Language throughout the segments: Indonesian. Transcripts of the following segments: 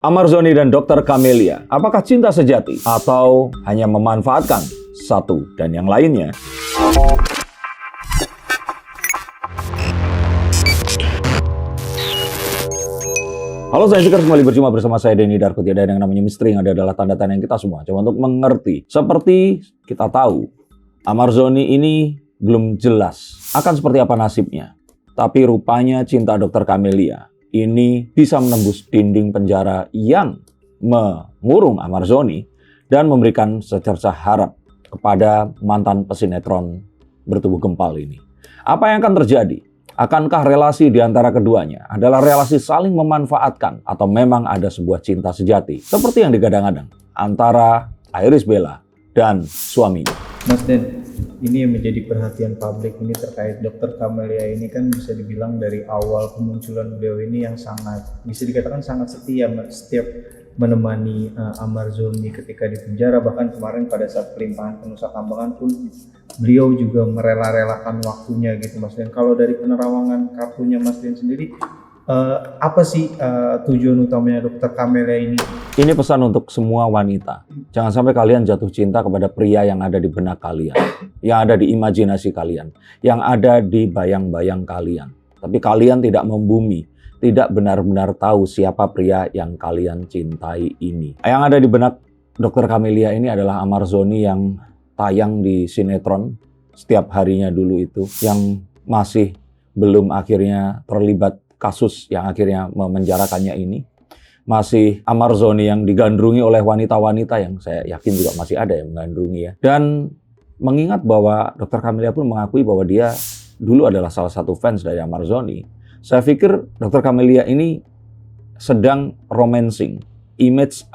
Amarzoni dan Dr. Camelia, apakah cinta sejati atau hanya memanfaatkan satu dan yang lainnya? Halo Sainsikers, kembali berjumpa bersama saya Denny Darkuti. Dan yang namanya misteri yang ada adalah tanda tanya kita semua. Coba untuk mengerti. Seperti kita tahu, Amarzoni ini belum jelas akan seperti apa nasibnya. Tapi rupanya cinta Dr. Camelia ini bisa menembus dinding penjara yang mengurung Amarzoni dan memberikan secercah harap kepada mantan pesinetron bertubuh gempal ini. Apa yang akan terjadi? Akankah relasi di antara keduanya adalah relasi saling memanfaatkan atau memang ada sebuah cinta sejati seperti yang digadang-gadang antara Iris Bella dan suaminya? Mas Den, ini yang menjadi perhatian publik ini terkait Dr. Camelia ini kan bisa dibilang dari awal kemunculan beliau ini yang sangat, bisa dikatakan sangat setia setiap menemani Amarzoni ketika di penjara. Bahkan kemarin pada saat pelimpahan ke Nusa Kambangan pun beliau juga merela-relakan waktunya gitu Mas Den. Kalau dari penerawangan kartunya Mas Den sendiri, apa sih tujuan utamanya Dr. Camelia ini? Ini pesan untuk semua wanita. Jangan sampai kalian jatuh cinta kepada pria yang ada di benak kalian, yang ada di imajinasi kalian, yang ada di bayang-bayang kalian. Tapi kalian tidak membumi, tidak benar-benar tahu siapa pria yang kalian cintai ini. Yang ada di benak Dr. Camelia ini adalah Amarzoni yang tayang di sinetron setiap harinya dulu itu, yang masih belum akhirnya terlibat kasus yang akhirnya memenjarakannya ini. Masih Amarzoni yang digandrungi oleh wanita-wanita yang saya yakin juga masih ada yang menggandrungi ya. Dan mengingat bahwa Dr. Camelia pun mengakui bahwa dia dulu adalah salah satu fans dari Amarzoni. Saya pikir Dr. Camelia ini sedang romancing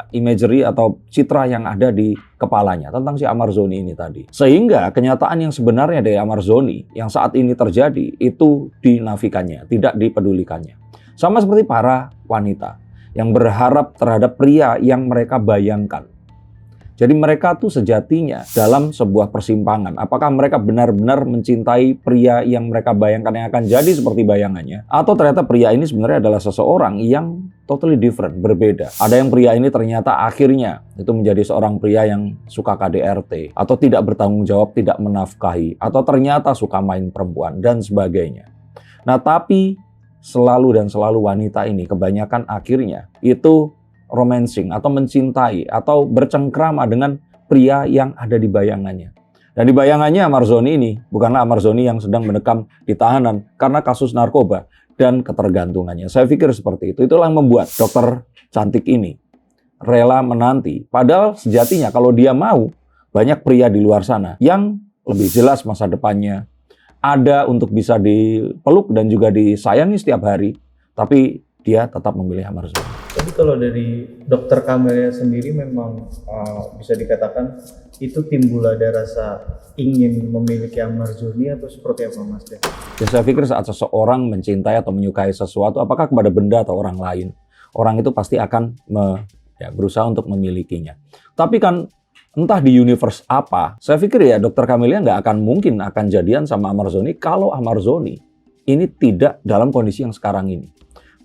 imagery atau citra yang ada di kepalanya tentang si Amarzoni ini tadi. Sehingga kenyataan yang sebenarnya dari Amarzoni yang saat ini terjadi itu dinafikannya, tidak dipedulikannya. Sama seperti para wanita yang berharap terhadap pria yang mereka bayangkan. Jadi mereka tuh sejatinya dalam sebuah persimpangan. Apakah mereka benar-benar mencintai pria yang mereka bayangkan yang akan jadi seperti bayangannya? Atau ternyata pria ini sebenarnya adalah seseorang yang totally different, berbeda. Ada yang pria ini ternyata akhirnya itu menjadi seorang pria yang suka KDRT. Atau tidak bertanggung jawab, tidak menafkahi. Atau ternyata suka main perempuan dan sebagainya. Nah tapi selalu wanita ini kebanyakan akhirnya itu romancing atau mencintai atau bercengkrama dengan pria yang ada di bayangannya. Dan di bayangannya Amarzoni ini bukanlah Amarzoni yang sedang mendekam di tahanan karena kasus narkoba dan ketergantungannya. Saya pikir seperti itu. Itulah yang membuat dokter cantik ini rela menanti. Padahal sejatinya kalau dia mau, banyak pria di luar sana yang lebih jelas masa depannya, ada untuk bisa dipeluk dan juga disayangi setiap hari, tapi dia tetap memilih Amarzoni. Tapi kalau dari Dr. Camelia sendiri memang bisa dikatakan itu timbul ada rasa ingin memiliki Amarzoni atau seperti apa Mas Den? Ya, saya pikir saat seseorang mencintai atau menyukai sesuatu, apakah kepada benda atau orang lain, orang itu pasti akan berusaha untuk memilikinya. Tapi kan entah di universe apa, saya pikir ya Dr. Camelia nggak akan mungkin akan jadian sama Amarzoni kalau Amarzoni ini tidak dalam kondisi yang sekarang ini.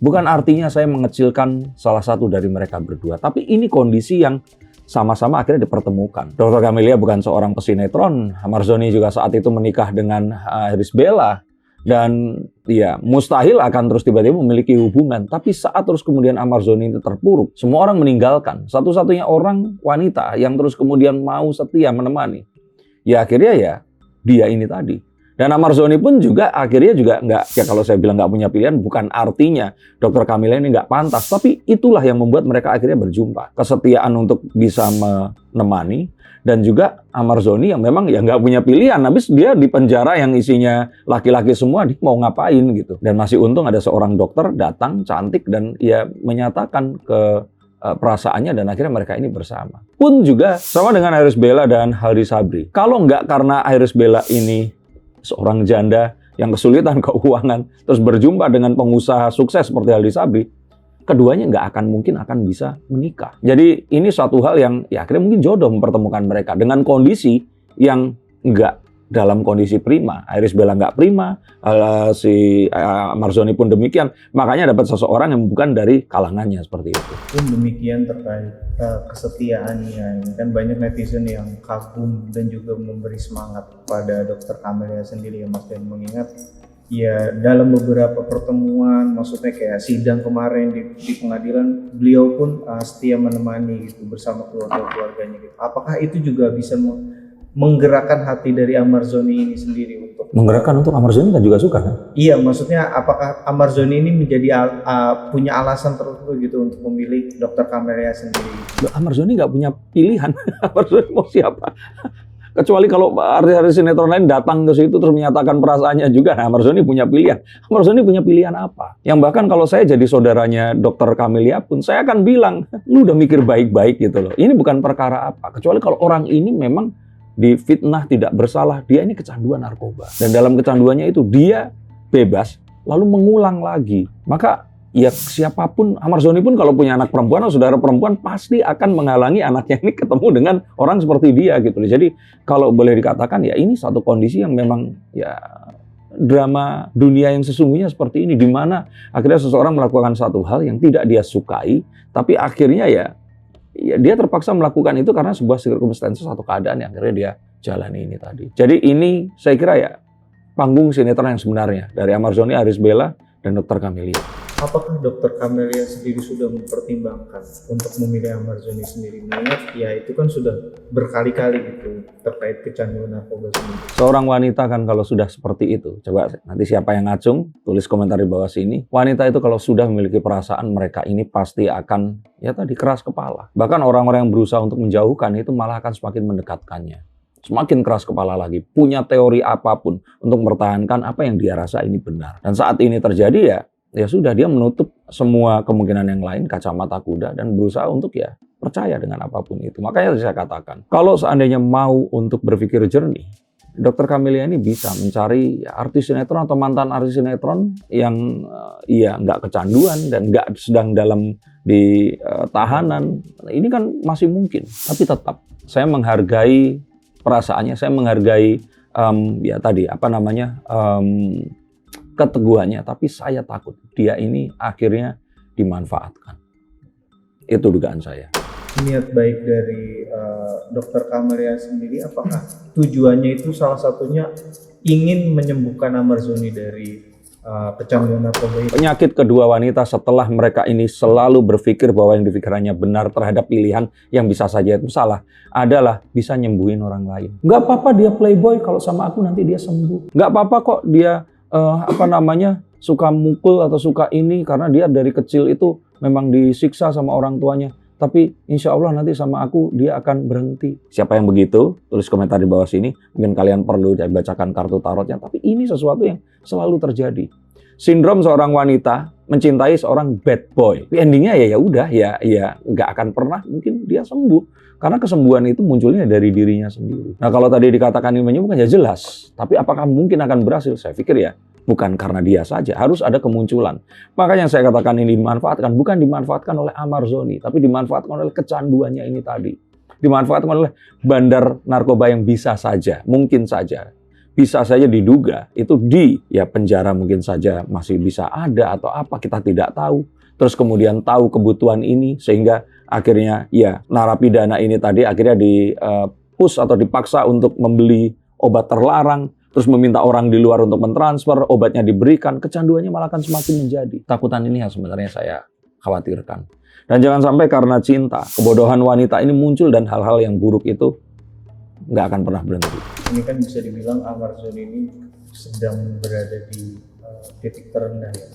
Bukan artinya saya mengecilkan salah satu dari mereka berdua, tapi ini kondisi yang sama-sama akhirnya dipertemukan. Dr. Camelia bukan seorang pesinetron, Amarzoni juga saat itu menikah dengan Iris Bella. Dan ya mustahil akan terus tiba-tiba memiliki hubungan. Tapi saat terus kemudian Amarzoni itu terpuruk, semua orang meninggalkan. Satu-satunya orang wanita yang terus kemudian mau setia menemani, ya akhirnya ya dia ini tadi. Dan Amarzoni pun juga akhirnya juga nggak, ya kalau saya bilang nggak punya pilihan, bukan artinya Dr. Camelia ini nggak pantas. Tapi itulah yang membuat mereka akhirnya berjumpa. Kesetiaan untuk bisa menemani. Dan juga Amarzoni yang memang ya nggak punya pilihan. Habis dia di penjara yang isinya laki-laki semua, dia mau ngapain gitu. Dan masih untung ada seorang dokter datang cantik dan ya menyatakan ke perasaannya dan akhirnya mereka ini bersama. Pun juga sama dengan Iris Bella dan Haldi Sabri. Kalau nggak karena Iris Bella ini seorang janda yang kesulitan keuangan, terus berjumpa dengan pengusaha sukses seperti Haldi Sabri, keduanya nggak akan mungkin akan bisa menikah. Jadi ini suatu hal yang ya akhirnya mungkin jodoh mempertemukan mereka dengan kondisi yang nggak dalam kondisi prima. Iris Bella nggak prima, si Marzoni pun demikian. Makanya dapat seseorang yang bukan dari kalangannya seperti itu. Pun demikian terkait kesetiaannya. Ini kan banyak netizen yang kagum dan juga memberi semangat pada Dokter Camelia sendiri ya Mas, dan mengingat ya dalam beberapa pertemuan, maksudnya kayak sidang kemarin di pengadilan, beliau pun setia menemani gitu bersama keluarga-keluarganya gitu. Apakah itu juga bisa menggerakkan hati dari Amarzoni ini sendiri untuk Menggerakkan untuk Amarzoni kan juga suka kan? Iya, maksudnya apakah Amarzoni ini menjadi punya alasan tertentu gitu untuk memilih Dokter Camelia sendiri? Amarzoni nggak punya pilihan. Amarzoni mau siapa? Kecuali kalau artis-artis sinetron lain datang ke situ terus menyatakan perasaannya juga. Nah, Amarzoni punya pilihan. Amarzoni punya pilihan apa? Yang bahkan kalau saya jadi saudaranya Dokter Camelia pun, saya akan bilang, lu udah mikir baik-baik gitu loh. Ini bukan perkara apa. Kecuali kalau orang ini memang difitnah tidak bersalah, dia ini kecanduan narkoba. Dan dalam kecanduannya itu dia bebas, lalu mengulang lagi. Maka ya siapapun, Amarzoni pun kalau punya anak perempuan atau saudara perempuan pasti akan menghalangi anaknya ini ketemu dengan orang seperti dia gitu. Jadi kalau boleh dikatakan ya ini satu kondisi yang memang ya drama dunia yang sesungguhnya seperti ini, di mana akhirnya seseorang melakukan satu hal yang tidak dia sukai, tapi akhirnya ya dia terpaksa melakukan itu karena sebuah circumstances atau keadaan yang akhirnya dia jalani ini tadi. Jadi ini saya kira ya panggung sinetron yang sebenarnya dari Amarzoni, Iris Bella, dan Dokter Camelia. Apakah Dokter Camelia sendiri sudah mempertimbangkan untuk memilih Amarzoni sendiri? Mengingat ya itu kan sudah berkali-kali gitu terkait kecanduan narkoba sendiri. Seorang wanita kan kalau sudah seperti itu, coba nanti siapa yang ngacung, tulis komentar di bawah sini. Wanita itu kalau sudah memiliki perasaan, mereka ini pasti akan ya tadi keras kepala. Bahkan orang-orang yang berusaha untuk menjauhkan itu malah akan semakin mendekatkannya. Semakin keras kepala lagi, punya teori apapun untuk mempertahankan apa yang dia rasa ini benar. Dan saat ini terjadi ya sudah, dia menutup semua kemungkinan yang lain, kacamata kuda, dan berusaha untuk ya percaya dengan apapun itu. Makanya saya katakan, kalau seandainya mau untuk berpikir jernih, Dokter Camelia ini bisa mencari ya, artis sinetron atau mantan artis sinetron yang ya nggak kecanduan dan nggak sedang dalam di tahanan. Ini kan masih mungkin, tapi tetap saya menghargai perasaannya, saya menghargai ya tadi apa namanya keteguhannya, tapi saya takut dia ini akhirnya dimanfaatkan. Itu dugaan saya. Niat baik dari Dokter Camelia sendiri, apakah tujuannya itu salah satunya ingin menyembuhkan Amarzoni dari kecanduan narkoba itu? Penyakit kedua wanita setelah mereka ini selalu berpikir bahwa yang dipikirannya benar terhadap pilihan yang bisa saja itu salah, adalah bisa nyembuhin orang lain. Nggak apa-apa dia playboy, kalau sama aku nanti dia sembuh. Nggak apa-apa kok dia suka mukul atau suka ini karena dia dari kecil itu memang disiksa sama orang tuanya. Tapi insya Allah nanti sama aku dia akan berhenti. Siapa yang begitu? Tulis komentar di bawah sini. Mungkin kalian perlu bacakan kartu tarotnya. Tapi ini sesuatu yang selalu terjadi. Sindrom seorang wanita mencintai seorang bad boy. Tapi endingnya ya udah ya nggak akan pernah mungkin dia sembuh. Karena kesembuhan itu munculnya dari dirinya sendiri. Nah kalau tadi dikatakan ini menyembuhkan ya jelas. Tapi apakah mungkin akan berhasil? Saya pikir ya bukan karena dia saja. Harus ada kemunculan. Makanya saya katakan ini dimanfaatkan. Bukan dimanfaatkan oleh Amarzoni. Tapi dimanfaatkan oleh kecanduannya ini tadi. Dimanfaatkan oleh bandar narkoba yang bisa saja. Mungkin saja. Bisa saja diduga itu di penjara mungkin saja masih bisa ada atau apa. Kita tidak tahu. Terus kemudian tahu kebutuhan ini sehingga akhirnya narapidana ini tadi akhirnya push atau dipaksa untuk membeli obat terlarang, terus meminta orang di luar untuk mentransfer, obatnya diberikan, kecanduannya malah akan semakin menjadi. Takutan ini yang sebenarnya saya khawatirkan. Dan jangan sampai karena cinta, kebodohan wanita ini muncul dan hal-hal yang buruk itu nggak akan pernah berhenti. Ini kan bisa dibilang Amarzoni ini sedang berada di titik terendah ya.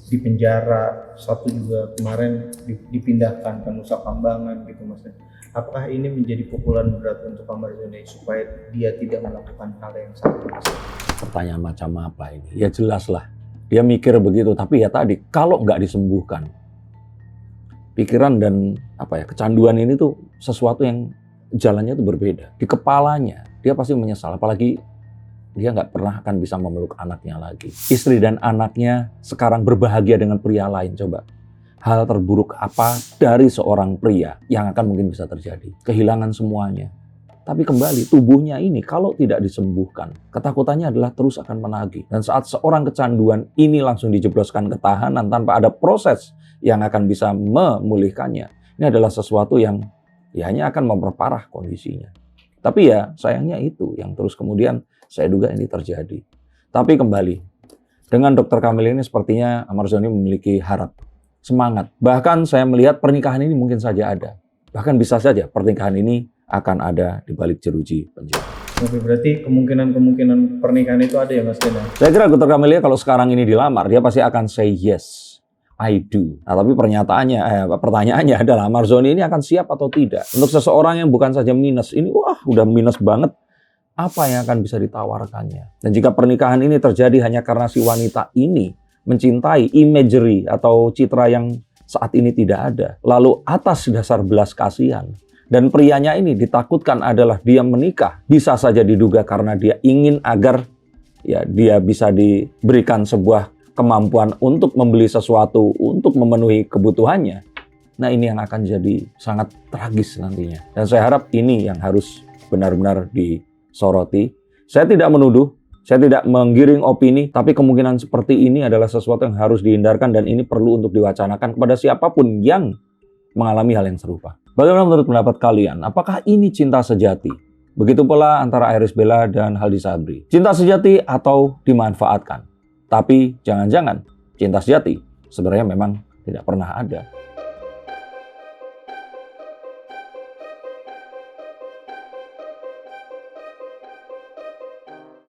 Di penjara, satu juga kemarin dipindahkan ke Nusa Kambangan gitu Mas. Apakah ini menjadi pukulan berat untuk Amarzoni supaya dia tidak melakukan hal yang sama? Pertanyaan macam apa ini? Ya jelas lah, dia mikir begitu. Tapi ya tadi, kalau nggak disembuhkan, pikiran dan kecanduan ini tuh sesuatu yang jalannya tuh berbeda. Di kepalanya, dia pasti menyesal. Apalagi dia nggak pernah akan bisa memeluk anaknya lagi. Istri dan anaknya sekarang berbahagia dengan pria lain. Coba, hal terburuk apa dari seorang pria yang akan mungkin bisa terjadi? Kehilangan semuanya. Tapi kembali, tubuhnya ini kalau tidak disembuhkan, ketakutannya adalah terus akan menagih. Dan saat seorang kecanduan ini langsung dijebloskan ke tahanan tanpa ada proses yang akan bisa memulihkannya, ini adalah sesuatu yang ya hanya akan memperparah kondisinya. Tapi ya sayangnya itu yang terus kemudian saya duga ini terjadi. Tapi kembali, dengan Dr. Kamil ini sepertinya Ahmad Rozani memiliki harap, semangat. Bahkan saya melihat pernikahan ini mungkin saja ada. Bahkan bisa saja pernikahan ini akan ada di balik jeruji penjara. Oke, berarti kemungkinan pernikahan itu ada ya Mas Dena? Saya kira Dr. Camelia kalau sekarang ini dilamar, dia pasti akan say yes, I do. Nah, tapi pertanyaannya adalah Marzoni ini akan siap atau tidak? Untuk seseorang yang bukan saja minus, ini wah udah minus banget, apa yang akan bisa ditawarkannya? Dan jika pernikahan ini terjadi hanya karena si wanita ini mencintai imagery atau citra yang saat ini tidak ada, lalu atas dasar belas kasihan, dan prianya ini ditakutkan adalah dia menikah, bisa saja diduga karena dia ingin agar ya dia bisa diberikan sebuah kemampuan untuk membeli sesuatu untuk memenuhi kebutuhannya. Nah, ini yang akan jadi sangat tragis nantinya. Dan saya harap ini yang harus benar-benar disoroti. Saya tidak menuduh, saya tidak menggiring opini, tapi kemungkinan seperti ini adalah sesuatu yang harus dihindarkan dan ini perlu untuk diwacanakan kepada siapapun yang mengalami hal yang serupa. Bagaimana menurut pendapat kalian? Apakah ini cinta sejati? Begitu pula antara Iris Bella dan Haldi Sabri. Cinta sejati atau dimanfaatkan? Tapi jangan-jangan cinta sejati sebenarnya memang tidak pernah ada.